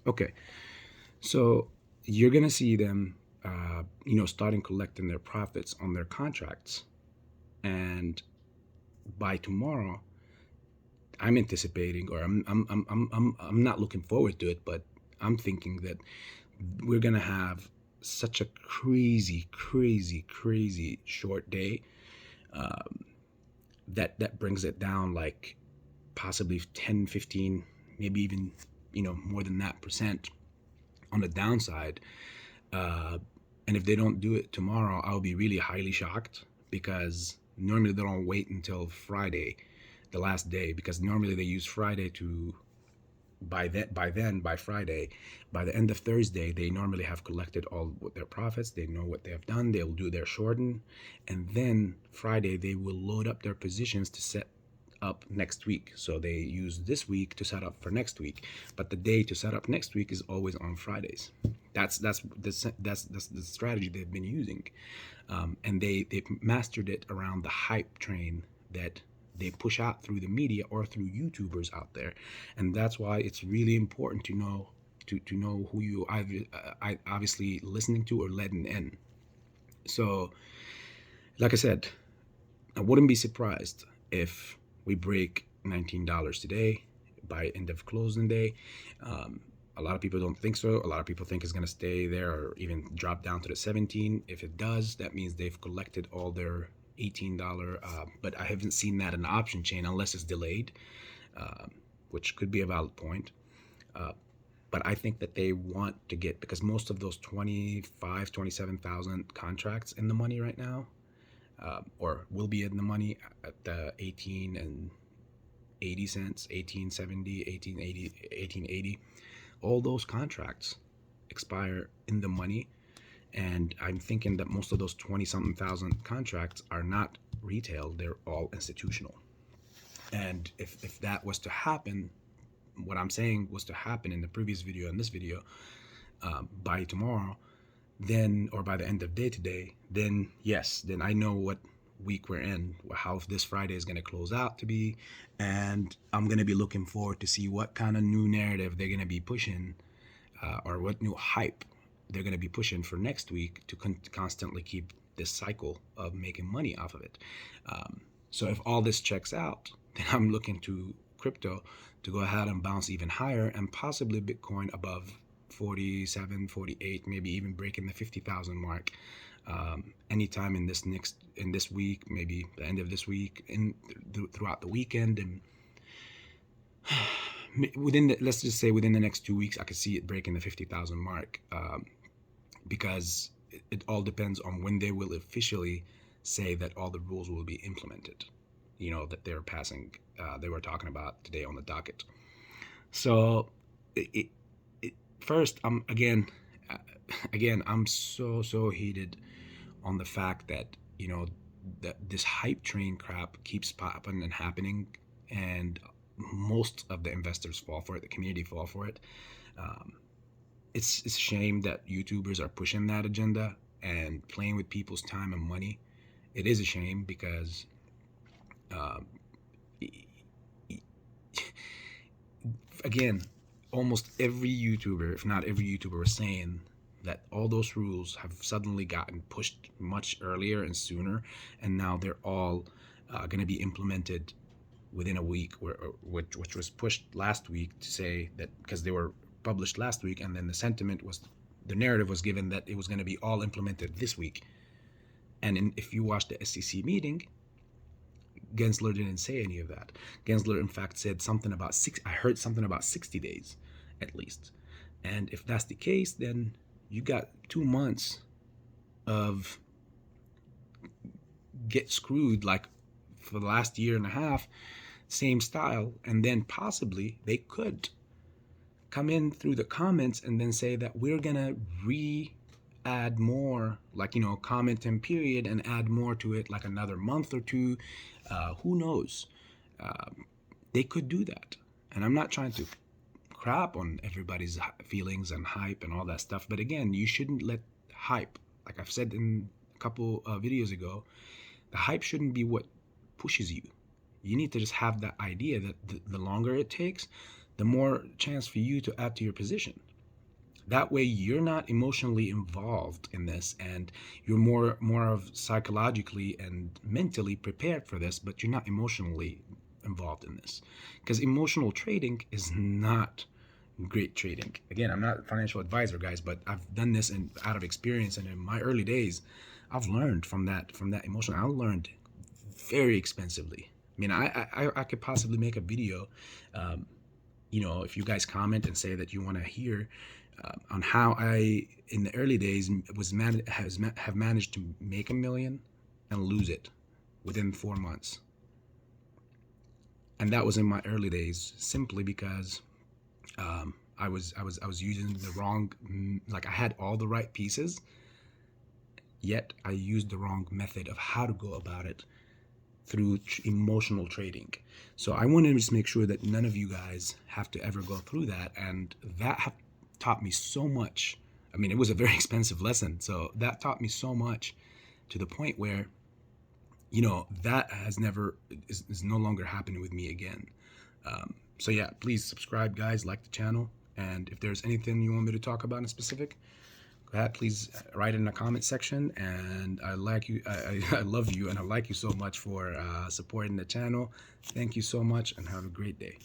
Okay, so you're gonna see them, starting collecting their profits on their contracts, and by tomorrow, I'm anticipating, or I'm not looking forward to it, but I'm thinking that we're gonna have such a crazy, crazy, crazy short day, um, that brings it down like possibly 10, 15, maybe even more than that percent on the downside. Uh, and if they don't do it tomorrow, I'll be really highly shocked, because normally they don't wait until Friday, the last day, because normally they use Friday to, by Friday, by the end of Thursday, they normally have collected all their profits. They know what they have done. They'll do their shorten, and then Friday they will load up their positions to set up next week. So they use this week to set up for next week, but the day to set up next week is always on Fridays. That's the strategy they've been using, and they've mastered it around the hype train that they push out through the media or through YouTubers out there, and that's why it's really important to know, to know who you obviously listening to or letting in. So, like I said, I wouldn't be surprised if we break $19 today by end of closing day. Um, a lot of people don't think so. A lot of people think it's going to stay there or even drop down to the 17. If it does, that means they've collected all their $18. But I haven't seen that in the option chain unless it's delayed, um, which could be a valid point. Uh, but I think that they want to get, because most of those 25, 27,000 contracts in the money right now, or will be in the money at the 18 and 80 cents, 1870, 1880, 1880. All those contracts expire in the money. And I'm thinking that most of those 20 something thousand contracts are not retail, they're all institutional. And if that was to happen, what I'm saying was to happen in the previous video and this video, by tomorrow, then, or by the end of day today, then yes, then I know what week we're in, how this Friday is going to close out to be, and I'm going to be looking forward to see what kind of new narrative they're going to be pushing, or what new hype they're going to be pushing for next week to constantly keep this cycle of making money off of it. So if all this checks out, then I'm looking to crypto to go ahead and bounce even higher, and possibly Bitcoin above 47, 48, maybe even breaking the 50,000 mark, anytime in this week, maybe the end of this week, throughout the weekend, and let's just say within the next 2 weeks, I could see it breaking the 50,000 mark, because it all depends on when they will officially say that all the rules will be implemented. That they're passing. They were talking about today on the docket. So, it, first, uh, again, I'm so heated on the fact that that this hype train crap keeps popping and happening, and most of the investors fall for it. The community fall for it. Um, it's a shame that YouTubers are pushing that agenda and playing with people's time and money. It is a shame because, um, again, almost every YouTuber, if not every YouTuber, was saying that all those rules have suddenly gotten pushed much earlier and sooner, and now they're all going to be implemented within a week, which was pushed last week to say that, because they were published last week, and then the narrative was given that it was going to be all implemented this week. And if you watch the SEC meeting, Gensler didn't say any of that. Gensler, in fact, said something about I heard something about 60 days, at least. And if that's the case, then you got 2 months of get screwed, like for the last year and a half, same style, and then possibly they could come in through the comments and then say that we're gonna add more, like, comment and period, and add more to it, like another month or two. Who knows? They could do that. And I'm not trying to crap on everybody's feelings and hype and all that stuff, but again, you shouldn't let hype, like I've said in a couple videos ago, the hype shouldn't be what pushes you. You need to just have that idea that the longer it takes, the more chance for you to add to your position. That way you're not emotionally involved in this, and you're more of psychologically and mentally prepared for this, but you're not emotionally involved in this. Because emotional trading is not great trading. Again, I'm not a financial advisor, guys, but I've done this out of experience, and in my early days, I've learned from that emotion. I learned very expensively. I mean, I could possibly make a video, if you guys comment and say that you want to hear on how I, in the early days, have managed to make $1 million and lose it within 4 months. And that was in my early days, simply because I was using the wrong, like I had all the right pieces, yet I used the wrong method of how to go about it through emotional trading. So I want to just make sure that none of you guys have to ever go through that, and that taught me so much. I mean, it was a very expensive lesson, so that taught me so much, to the point where, that is no longer happening with me again. So yeah, please subscribe, guys, like the channel, and if there's anything you want me to talk about in specific, go ahead, please write it in the comment section. And I like you, I love you, and I like you so much for supporting the channel. Thank you so much, and have a great day.